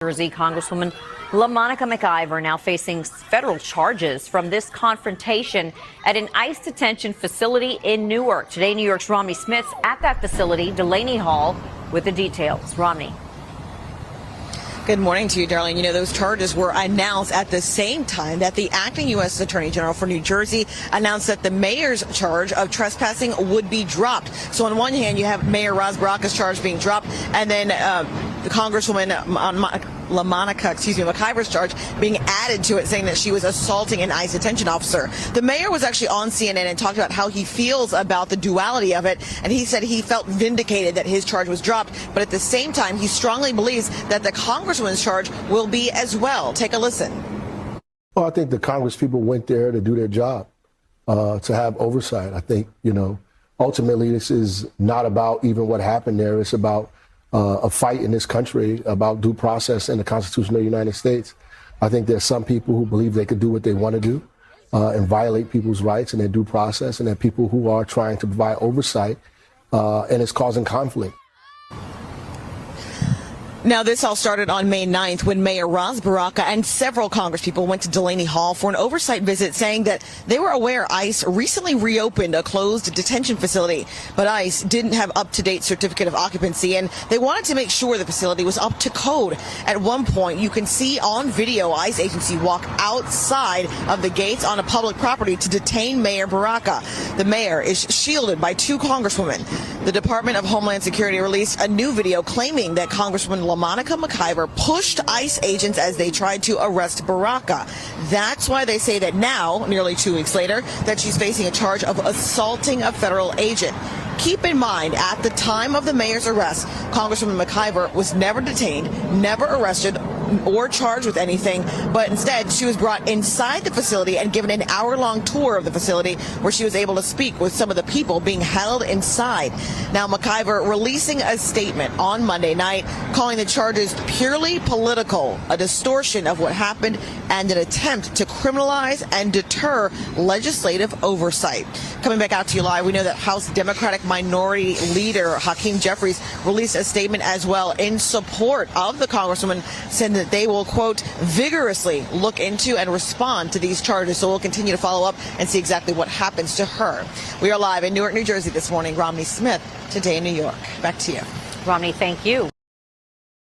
Jersey Congresswoman LaMonica McIver now facing federal charges from this confrontation at an ICE detention facility in Newark. Today, New York's Romney Smith's at that facility, Delaney Hall, with the details. Romney. Good morning to you, Darlene. You know, those charges were announced at the same time that the acting U.S. Attorney General for New Jersey announced that the mayor's charge of trespassing would be dropped. So on one hand, you have Mayor Ras Baraka's charge being dropped, and then the Congresswoman LaMonica McIver's charge being added to it, saying that she was assaulting an ICE detention officer. The mayor was actually on CNN and talked about how he feels about the duality of it, and he said he felt vindicated that his charge was dropped, but at the same time, he strongly believes that the Congresswoman's charge will be as well. Take a listen. Well, I think the Congress people went there to do their job, to have oversight. I think, you know, ultimately this is not about even what happened there. It's about a fight in this country about due process and the Constitution of the United States. I think there's some people who believe they could do what they want to do and violate people's rights and their due process, and there are people who are trying to provide oversight, and it's causing conflict. Now, this all started on May 9th when Mayor Ras Baraka and several congresspeople went to Delaney Hall for an oversight visit, saying that they were aware ICE recently reopened a closed detention facility, but ICE didn't have up-to-date certificate of occupancy, and they wanted to make sure the facility was up to code. At one point, you can see on video ICE agency walk outside of the gates on a public property to detain Mayor Baraka. The mayor is shielded by two congresswomen. The Department of Homeland Security released a new video claiming that Congresswoman LaMonica McIver pushed ICE agents as they tried to arrest Baraka. That's why they say that now, nearly 2 weeks later, that she's facing a charge of assaulting a federal agent. Keep in mind, at the time of the mayor's arrest, Congresswoman McIver was never detained, never arrested, or charged with anything, but instead she was brought inside the facility and given an hour-long tour of the facility where she was able to speak with some of the people being held inside. Now, McIver releasing a statement on Monday night calling the charges purely political, a distortion of what happened, and an attempt to criminalize and deter legislative oversight. Coming back out to you live, we know that House Democratic Minority Leader Hakeem Jeffries released a statement as well in support of the Congresswoman, saying that they will, quote, vigorously look into and respond to these charges. So we'll continue to follow up and see exactly what happens to her. We are live in Newark, New Jersey this morning. Romney Smith, Today in New York. Back to you. Romney, thank you.